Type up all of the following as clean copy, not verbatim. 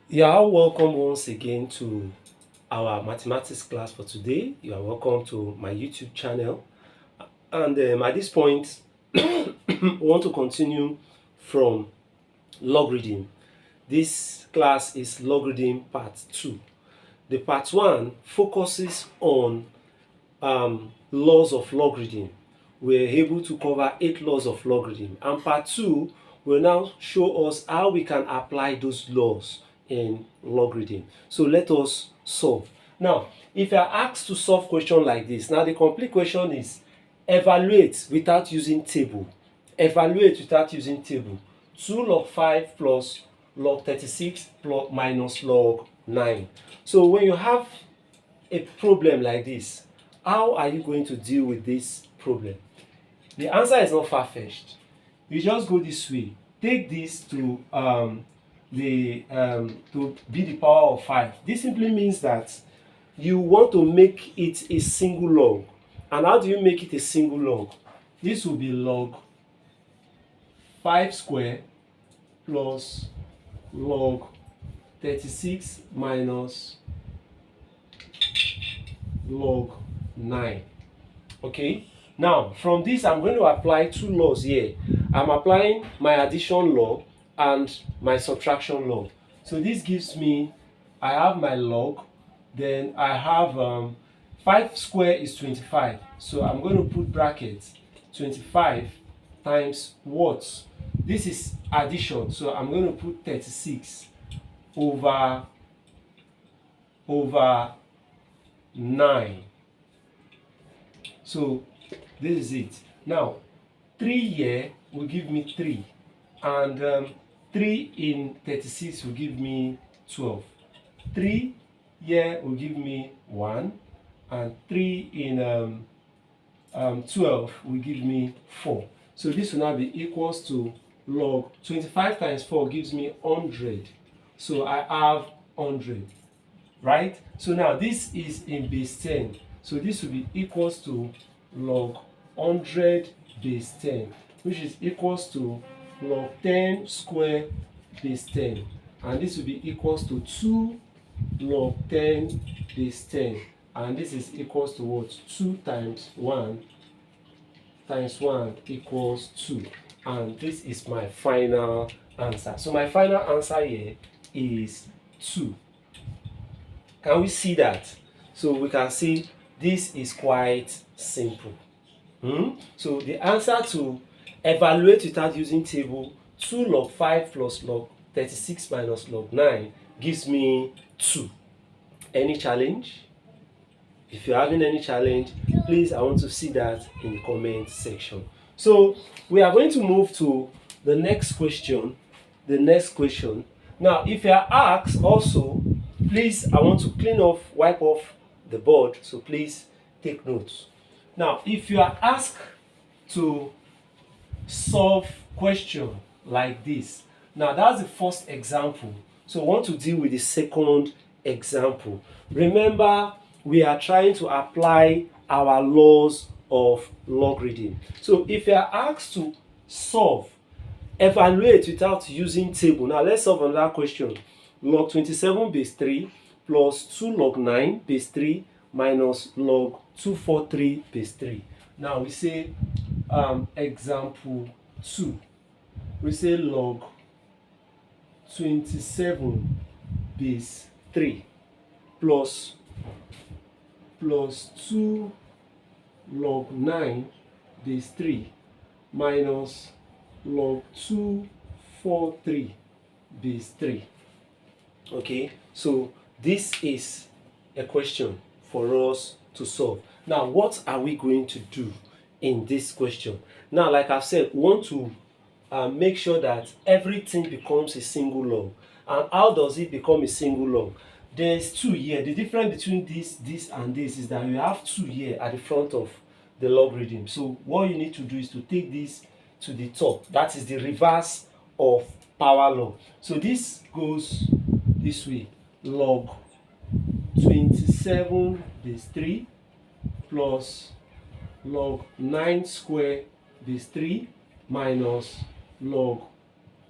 You are welcome once again to our mathematics class for today. You are welcome to my YouTube channel. And at this point, we want to continue from logarithm. This class is logarithm part 2. The part 1 focuses on laws of logarithm. We're able to cover 8 laws of logarithm. And part 2 will now show us how we can apply those laws in logarithm. So let us solve. Now, if you are asked to solve question like this, now the complete question is evaluate without using table. Evaluate without using table. 2 log 5 plus log 36 plus minus log 9. So when you have a problem like this, how are you going to deal with this problem? The answer is not far-fetched. You just go this way. Take this to to be the power of 5. This simply means that you want to make it a single log. And how do you make it a single log? This will be log 5 square plus log 36 minus log 9. Okay, now from this I'm going to apply 2 laws here. I'm applying my addition law and my subtraction law. So this gives me, I have my log, then I have 5 square is 25. So I'm going to put brackets 25 times what? This is addition, so I'm going to put 36 over 9. So this is it. Now 3 here will give me 3, and 3 in 36 will give me 12. 3 here will give me 1, and 3 in 12 will give me 4. So this will now be equals to log 25 times 4 gives me 100. So I have 100, right? So now this is in base 10. So this will be equals to log 100 base 10, which is equals to log 10 square base 10. And this will be equals to 2 log 10 base 10. And this is equals to what? 2 times 1 equals 2. And this is my final answer. So my final answer here is 2. Can we see that? So we can see this is quite simple. So the answer to evaluate without using table, 2 log 5 plus log 36 minus log 9 gives me 2. Any challenge? If you're having any challenge, please, I want to see that in the comment section. So we are going to move to the next question. Now, if you are asked also, please, I want to wipe off the board, so please take notes. Now, if you are asked to solve question like this, now that's the first example. So I want to deal with the second example. Remember, we are trying to apply our laws of logarithm. So if you are asked to solve, evaluate without using table. Now let's solve another question. Log 27 base 3 plus 2 log 9 base 3 minus log 243 base 3. Now we say example 2. We say log 27 base 3 plus 2 log 9 base 3 minus log 243 base 3. Okay, so this is a question for us to solve. Now, what are we going to do in this question? Now, like I've said, we want to make sure that everything becomes a single log. And how does it become a single log? There's 2 here. The difference between this and this is that you have 2 here at the front of the logarithm. So what you need to do is to take this to the top. That is the reverse of power law. So this goes this way. Log 27 base 3 plus log 9 square base 3 minus log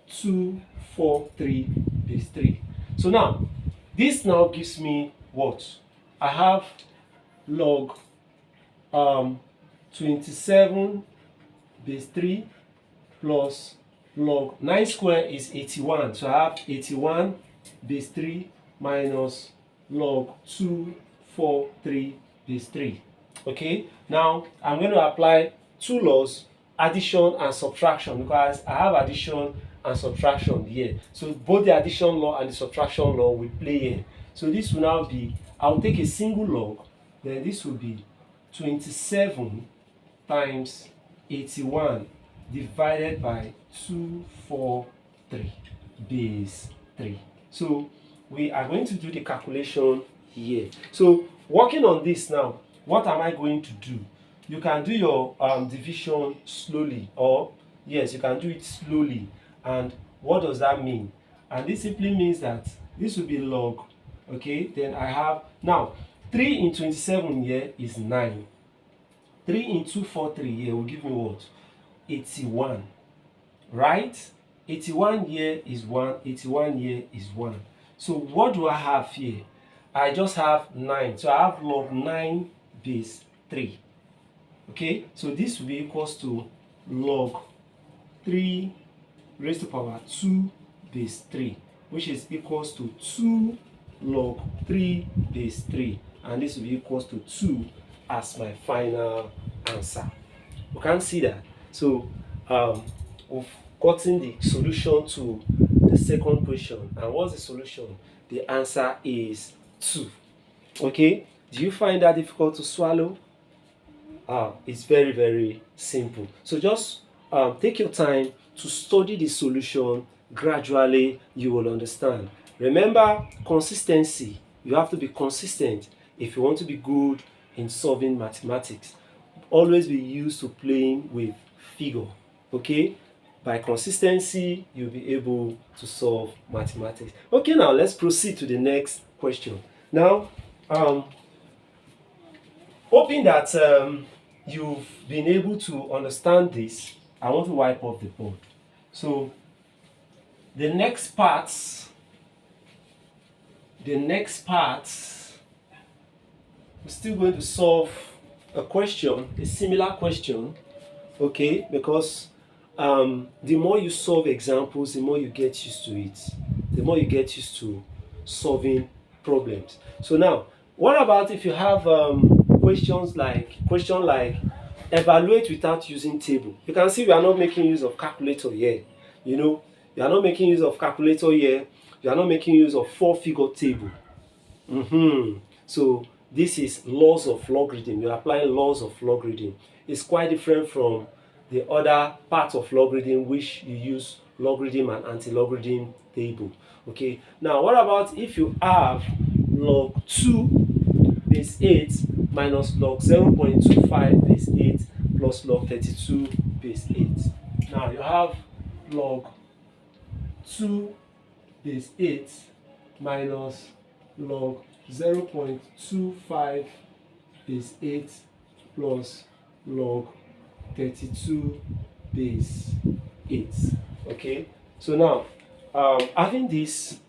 243 base 3. So now, this now gives me what? I have log 27 base 3 plus log 9 square is 81. So I have 81 base 3 minus log 243 base 3. Okay, now I'm going to apply two laws, addition and subtraction, because I have addition and subtraction here. So both the addition law and the subtraction law will play here. So this will now be, I'll take a single log, then this will be 27 times 81 divided by 243 base 3. So we are going to do the calculation here. So working on this now, what am I going to do? You can do your division slowly, or yes, you can do it slowly. And what does that mean? And this simply means that this will be log, okay, then I have, now 3 in 27 here is 9. 3 in 243 here will give me what? 81, right? 81 here is 1, 81 here is 1. So what do I have here? I just have 9. So I have log 9 base 3. Okay, so this will be equals to log 3 raised to power 2 base 3, which is equals to 2 log 3 base 3. And this will be equals to 2 as my final answer. You can see that. So we've gotten the solution to the second question. And what's the solution? The answer is 2. Okay, do you find that difficult to swallow? It's very, very simple. So just take your time to study the solution. Gradually you will understand. Remember, consistency. You have to be consistent if you want to be good in solving mathematics. Always be used to playing with figure. Okay, by consistency you'll be able to solve mathematics. Okay, now let's proceed to the next question. Now hoping that you've been able to understand this, I want to wipe off the board. So the next part, we're still going to solve a question, a similar question, okay, because the more you solve examples, the more you get used to it, the more you get used to solving problems. So now, what about if you have question like evaluate without using table? You can see we are not making use of calculator here. You know, you are not making use of calculator here. You are not making use of 4-figure table. So this is laws of logarithm. You are applying laws of logarithm. It's quite different from the other part of logarithm, which you use logarithm and anti-logarithm table. Okay, now what about if you have log 2 base 8 minus log 0.25 base 8 plus log 32 base 8? Now you have log 2 base 8 minus log 0.25 base 8 plus log 32 base 8. Okay, so now having this,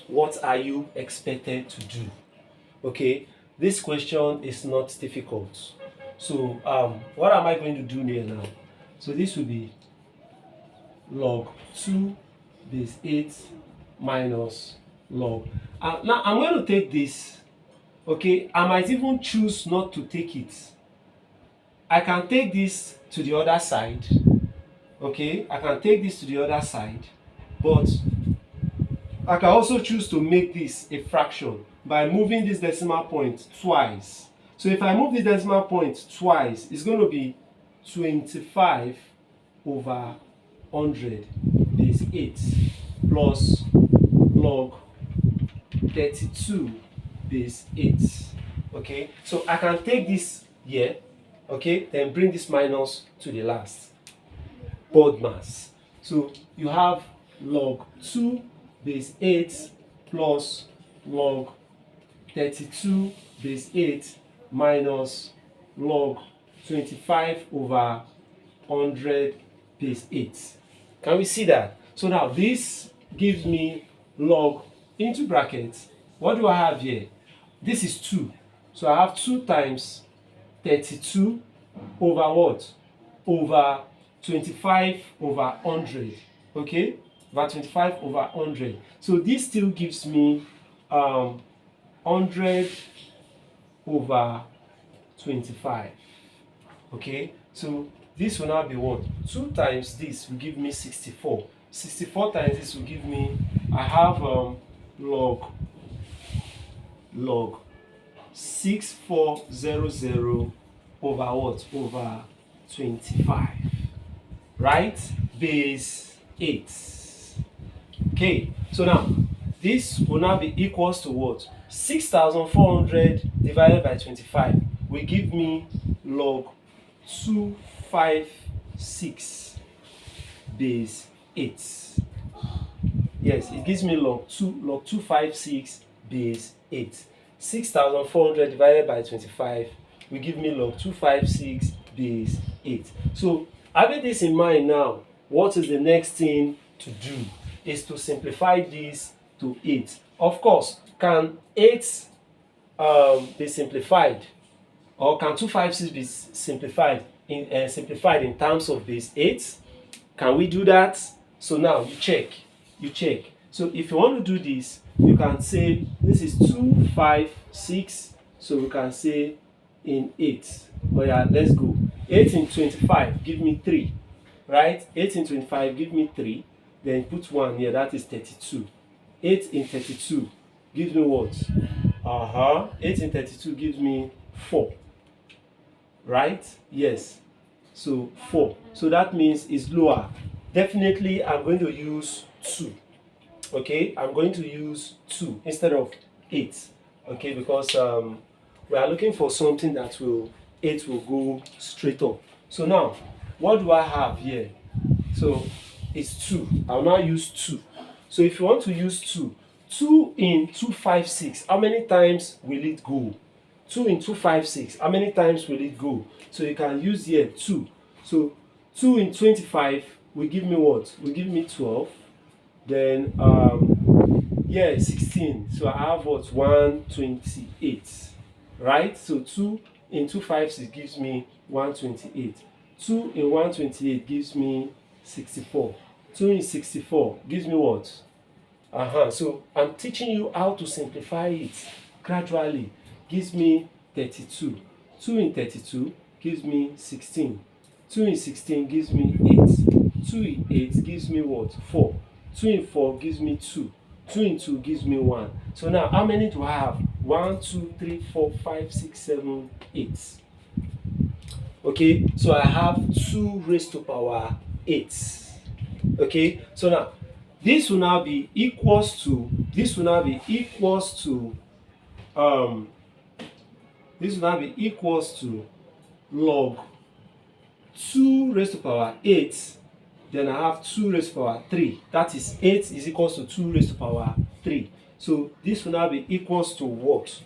what are you expected to do? Okay, this question is not difficult. So what am I going to do here now? So this will be log 2 base 8 minus log. Now I'm going to take this. Okay, I might even choose not to take it. I can take this to the other side. Okay, I can take this to the other side, but I can also choose to make this a fraction by moving this decimal point twice. So if I move this decimal point twice, it's going to be 25 over 100 base 8 plus log 32 base 8. Okay, so I can take this here, okay, then bring this minus to the last, board mass. So you have log 2 base 8 plus log 32 base 8 minus log 25 over 100 base 8. Can we see that? So now this gives me log into brackets. What do I have here? This is 2. So I have 2 times 32 over what? Over 25 over 100. Okay? Over 25 over 100. So this still gives me 100 over 25. Okay? So this will now be what? 2 times this will give me 64. 64 times this will give me, I have log 6400 over what? Over 25. Right? Base 8. Okay, so now this will now be equals to what? 6400 divided by 25 will give me log 256 base 8. Yes, it gives me log 256 base 8. 6400 divided by 25 will give me log 256 base 8. So having this in mind now, what is the next thing to do is to simplify this to 8. Of course, can 8 be simplified, or can 256 be simplified in terms of base 8? Can we do that? So now you check. So if you want to do this, you can say this is 256. So we can say in 8. Oh yeah, let's go. 8 in 25 give me 3, right? 8 in 25 give me 3. Then put 1 here, that is 32. 8 in 32 gives me what? 8 in 32 gives me 4. Right? Yes. So 4. So that means it's lower. Definitely I'm going to use 2. Okay? I'm going to use 2 instead of 8. Okay? Because we are looking for something that 8 will go straight up. So now, what do I have here? So it's 2. I'll now use 2. So if you want to use 2 in 256, how many times will it go? 2 in 256, how many times will it go? So you can use here 2. So 2 in 25 will give me what? Will give me 12. Then 16. So I have what? 128. Right? So 2 in 256 gives me 128. 2 in 128 gives me 64. 2 in 64 gives me what? So I'm teaching you how to simplify it gradually. Gives me 32. 2 in 32 gives me 16. 2 in 16 gives me 8. 2 in 8 gives me what? 4. 2 in 4 gives me 2. 2 in 2 gives me 1. So now how many do I have? 1, 2, 3, 4, 5, 6, 7, 8. Okay, so I have 2 raised to power 8. Okay, so now this will now be equals to log 2 raised to power 8. Then I have 2 raised to power 3. That is 8 is equals to 2 raised to power 3. So this will now be equals to what?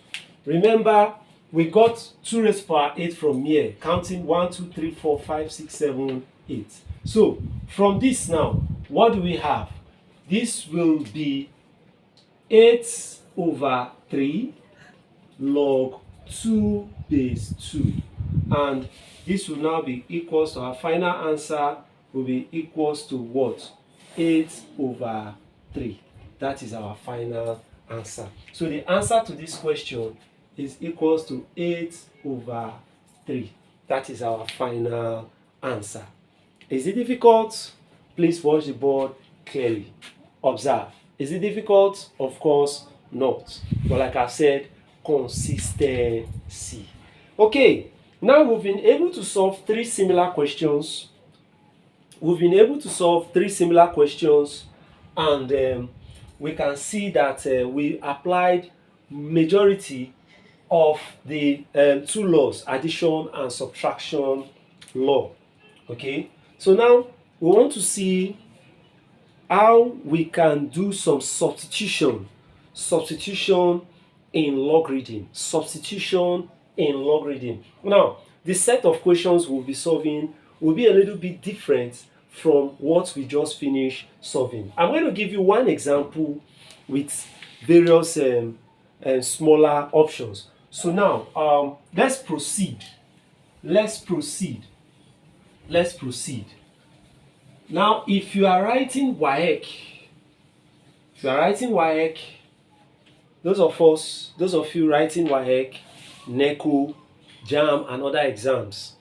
Remember, we got 2 raised to power 8 from here, counting 1, 2, 3, 4, 5, 6, 7, 8. So from this now, what do we have? This will be 8 over 3 log 2 base 2. And this will now be equals to our final answer will be equals to what? 8 over 3. That is our final answer. So the answer to this question is equals to 8 over 3. That is our final answer. Is it difficult? Please watch the board clearly. Observe. Is it difficult? Of course not. But like I said, consistency. Okay, now we've been able to solve 3 similar questions. And we can see that we applied majority of the 2 laws, addition and subtraction law. Okay, so now we want to see how we can do some substitution in logarithm. Now, the set of questions we'll be solving will be a little bit different from what we just finished solving. I'm going to give you one example with various smaller options. So now let's proceed. Now if you are writing WAEC, those of you writing WAEC, NECO, JAM and other exams,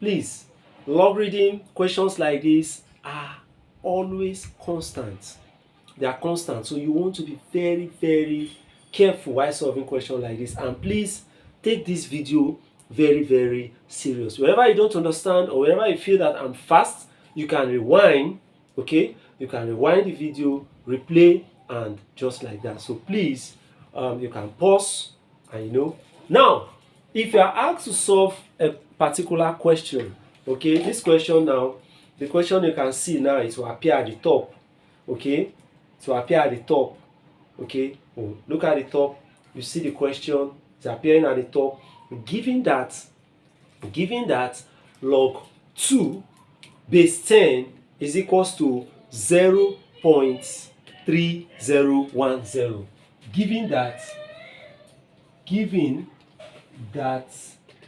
please, logarithm questions like this are always constant. They are constant, so you want to be very, very careful while solving questions like this. And please take this video very, very serious. Wherever you don't understand or wherever you feel that I'm fast, you can rewind. Okay, you can rewind the video, replay, and just like that. So please, you can pause and now if you are asked to solve a particular question, okay, this question now, the question you can see now, it will appear at the top. Okay, it will appear at the top. Okay, look at the top, you see the question, it's appearing at the top. Given that log 2 base 10 is equals to 0.3010. Given that,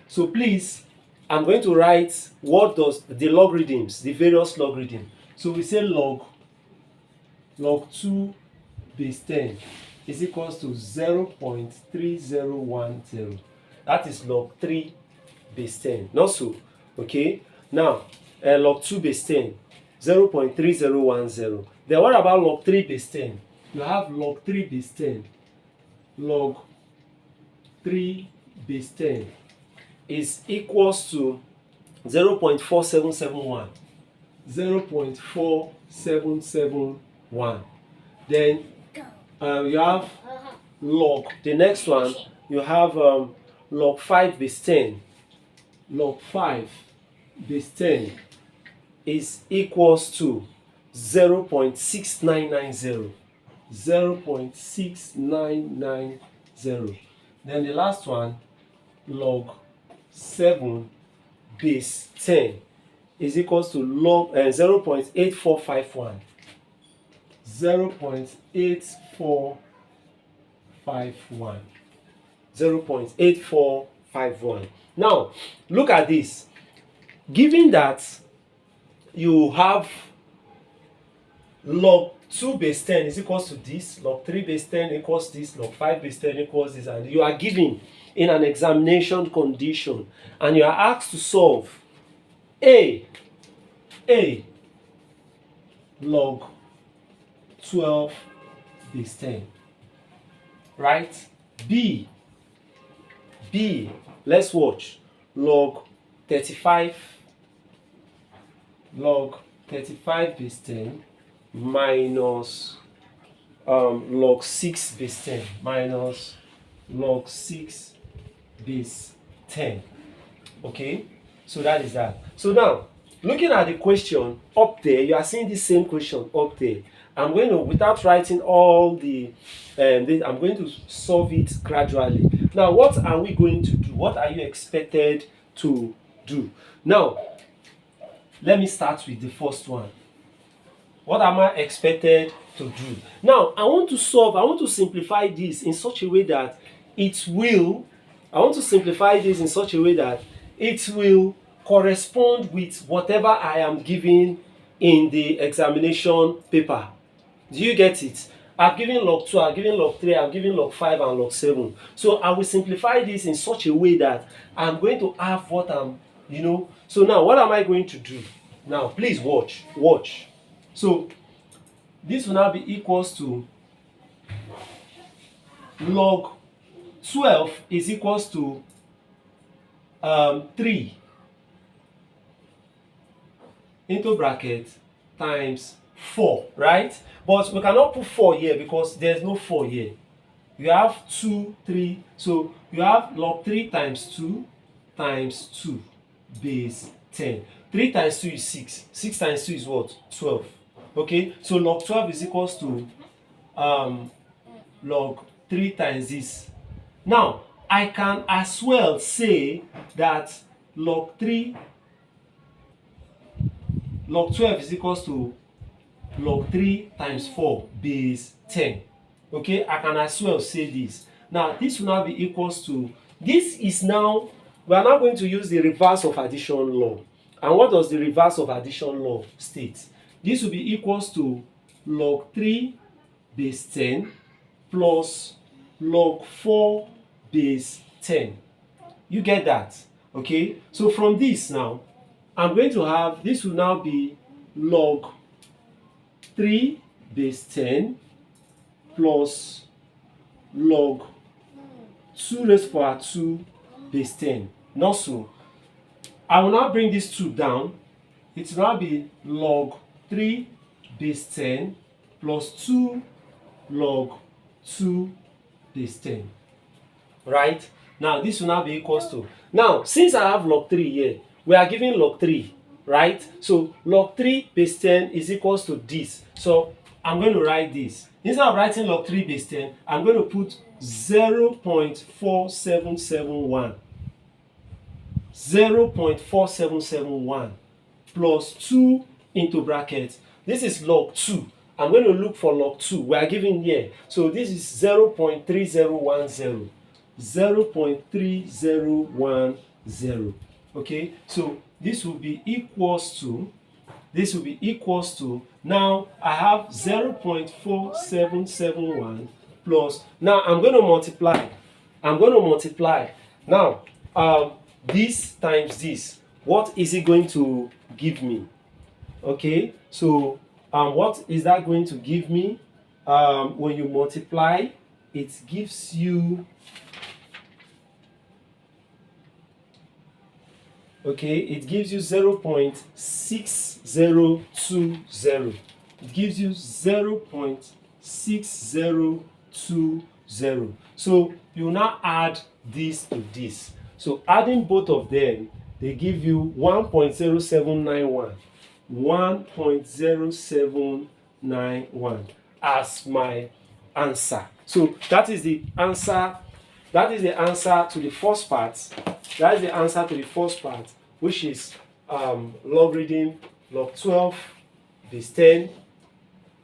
so please, I'm going to write what does the logarithms, the various logarithms. So we say log 2 base 10 is equals to 0.3010. That is log 3 base 10. Not so. Okay. Now, log 2 base 10, 0.3010. Then what about log 3 base 10? You have log 3 base 10. Log 3 base 10 is equals to 0.4771. 0.4771. Then you have log, the next one, you have log 5 base 10. Log 5 base 10 is equals to 0.6990. 0.6990. Then the last one, log 7 base 10 is equals to log 0.8451. 0.8451. 0.8451. Now, look at this. Given that you have log 2 base 10 is equals to this, log 3 base 10 equals this, log 5 base 10 equals this, and you are given in an examination condition, and you are asked to solve A log 12 base 10, right? B, let's watch, log 35 base 10 minus log 6 base 10 minus log 6 base 10. Okay, so that is that. So now, looking at the question up there, you are seeing the same question up there. I'm going to, without writing all the I'm going to solve it gradually. Now, what are we going to do? What are you expected to do? Now, let me start with the first one. What am I expected to do? Now, I want to simplify this in such a way that it will correspond with whatever I am giving in the examination paper. Do you get it? I've given log 2, I've given log 3, I've given log 5 and log 7. So I will simplify this in such a way that I'm going to have what I'm, So now, what am I going to do? Now, please watch. So this will now be equals to log 12 is equals to 3 into bracket times 4, right? But we cannot put 4 here because there's no 4 here. You have 2, 3. So you have log 3 times 2 base 10. 3 times 2 is 6. 6 times 2 is what? 12. Okay, so log 12 is equals to log 3 times this. Now, I can as well say that log 12 is equals to log 3 times 4 base 10. Okay, I can as well say this. Now this will now be equals to, this is now, we are now going to use the reverse of addition law. And what does the reverse of addition law state? This will be equals to log 3 base 10 plus log 4 base 10. You get that? Okay, so from this now, I'm going to have, this will now be log 3 base 10 plus log 2 raised to the power 2 base 10. Not so. I will now bring this 2 down. It will now be log 3 base 10 plus 2 log 2 base 10. Right? Now this will now be equals to, now since I have log 3 here, we are giving log 3, right? So log 3 base 10 is equals to this. So I'm going to write this. Instead of writing log 3 base 10, I'm going to put 0.4771. 0.4771 plus 2 into bracket. This is log 2. I'm going to look for log 2. We are given here. So this is 0.3010. 0.3010. Okay, so this will be equals to, now I have 0.4771 plus, now I'm going to multiply. Now this times this, what is it going to give me? Okay, so what is that going to give me? When you multiply, it gives you, okay, it gives you 0.6020. It gives you 0.6020. So you now add this to this. So adding both of them, they give you 1.0791. 1.0791 as my answer. So that is the answer. That is the answer to the first part. That is the answer to the first part, which is logarithm log 12 base 10.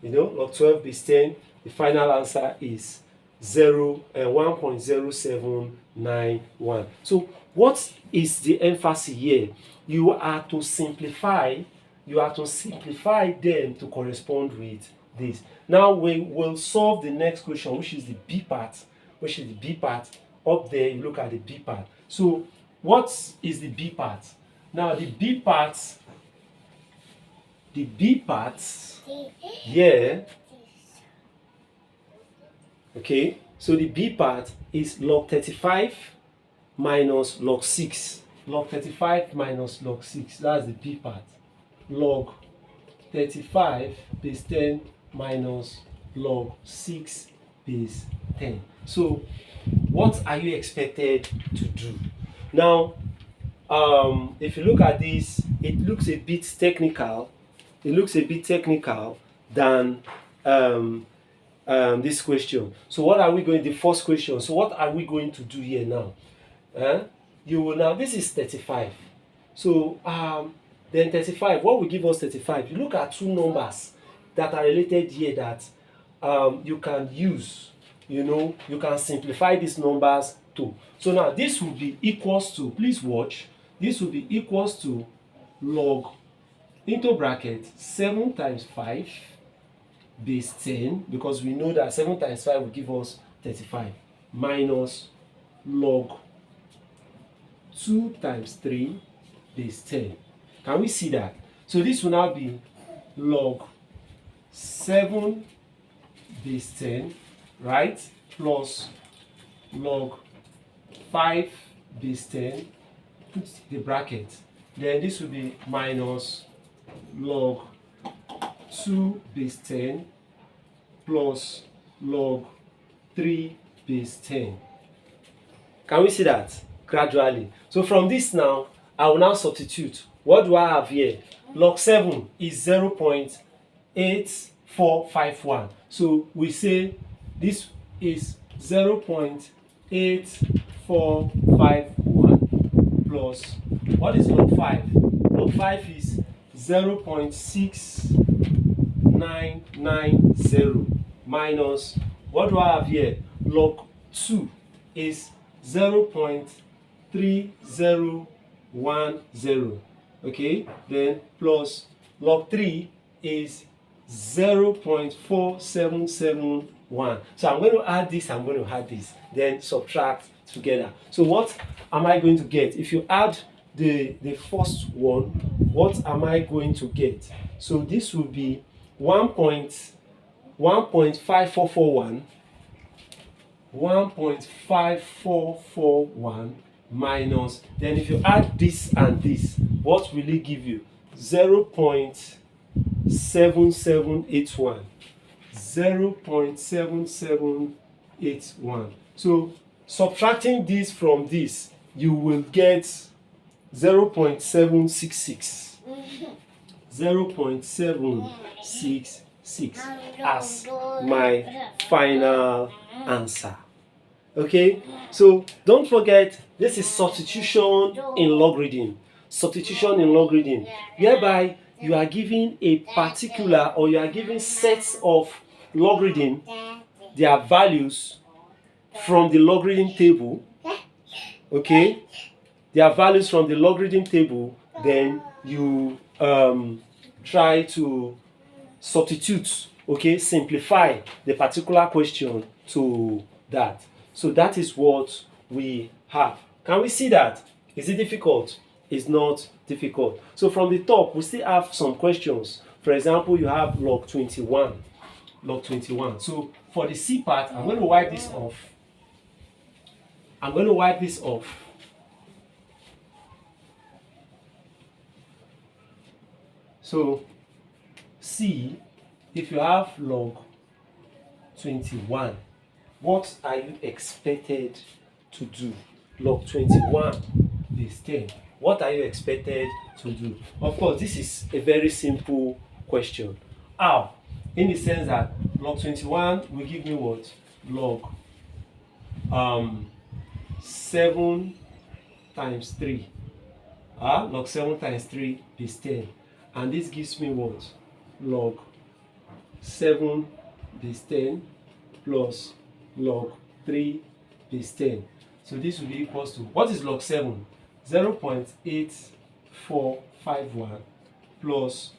You know, log 12 base 10. The final answer is 1.0791. So what is the emphasis here? You are to simplify. You are to simplify them to correspond with this. Now we will solve the next question, which is the B part. Which is the B part. Up there, you look at the B part. So what is the B part? Now the B part here, okay, so the B part is log 35 minus log 6. Log 35 minus log 6, that's the B part. Log 35 base 10 minus log 6 base 10. So what are you expected to do? Now if you look at this, it looks a bit technical. It looks a bit technical than this question. So what are we going, the first question, so what are we going to do here now? You will now, this is 35. So then 35, what will give us 35? You look at two numbers that are related here that you can use. You know, you can simplify these numbers too. So now this will be equals to, please watch, this will be equals to log into bracket 7 times 5 base 10, because we know that 7 times 5 will give us 35, minus log 2 times 3 base 10. Can we see that? So this will now be log 7 base 10, right, plus log 5 base 10, put the bracket, then this will be minus log 2 base 10 plus log 3 base 10. Can we see that gradually? So from this now, I will now substitute. What do I have here? Log 7 is 0.8451. So we say this is 0.8451 plus, what is log 5? Log 5 is 0.6990 minus What do I have here? Log 2 is 0.3010. Okay, then plus log 3 is 0.4771. So I'm going to add this, I'm going to add this, then subtract together. So what am I going to get? If you add the first one, what am I going to get? So this will be 1.5441 minus, then if you add this and this, what will it give you? 0.7781. 0.7781. So subtracting this from this, you will get 0.766. 0.766 as my final answer. Okay, so don't forget, this is substitution in logarithm. Substitution in logarithm, whereby you are given a particular, or you are given sets of logarithm, their values from the logarithm table. Okay, their values from the logarithm table, then you try to substitute, okay, simplify the particular question to that. So that is what we have. Can we see that? Is it difficult? It's not difficult. So from the top, we still have some questions. For example, you have log 21. Log 21. So for the C part, I'm going to wipe this off. I'm going to wipe this off. So C, if you have log 21, what are you expected to do? Log 21 is 10. What are you expected to do? Of course, this is a very simple question. How? In the sense that log 21 will give me what? Log 7 times 3. Log 7 times 3 is 10. And this gives me what? Log 7 is 10 plus log 3 is 10. So this will be equals to, what is log 7? 0.8451 plus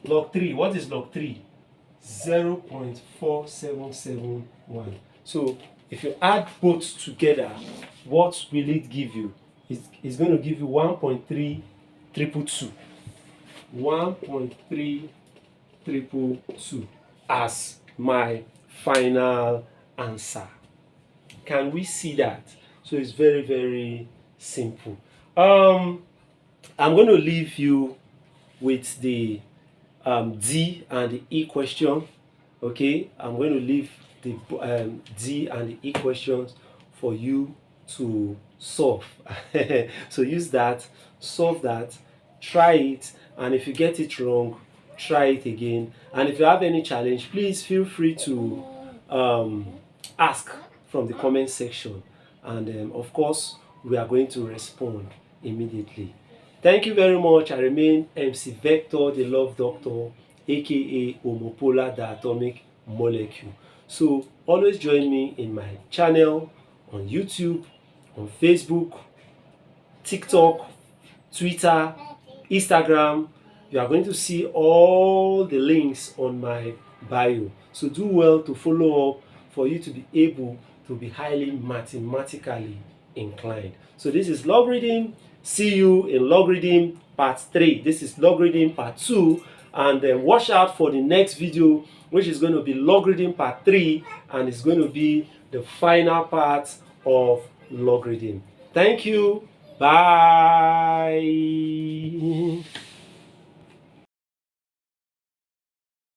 log 3. What is log 3? 0.4771. So if you add both together, what will it give you? It's going to give you 1.3222. 1.3222 as my final answer. Can we see that? So it's very, very simple. I'm going to leave you with the D and the E question. Okay, I'm going to leave the D and the E questions for you to solve. So use that, solve that, try it, and if you get it wrong, try it again. And if you have any challenge, please feel free to ask from the comment section, and of course we are going to respond immediately. Thank you very much. I remain MC Vector, the Love Doctor, aka Homopolar Diatomic Molecule. So always join me in my channel on YouTube, on Facebook, TikTok, Twitter, Instagram. You are going to see all the links on my bio. So do well to follow up for you to be able to be highly mathematically inclined. So this is logarithm. See you in logarithm part 3. This is logarithm part 2. And then watch out for the next video, which is going to be logarithm part 3. And it's going to be the final part of logarithm. Thank you. Bye.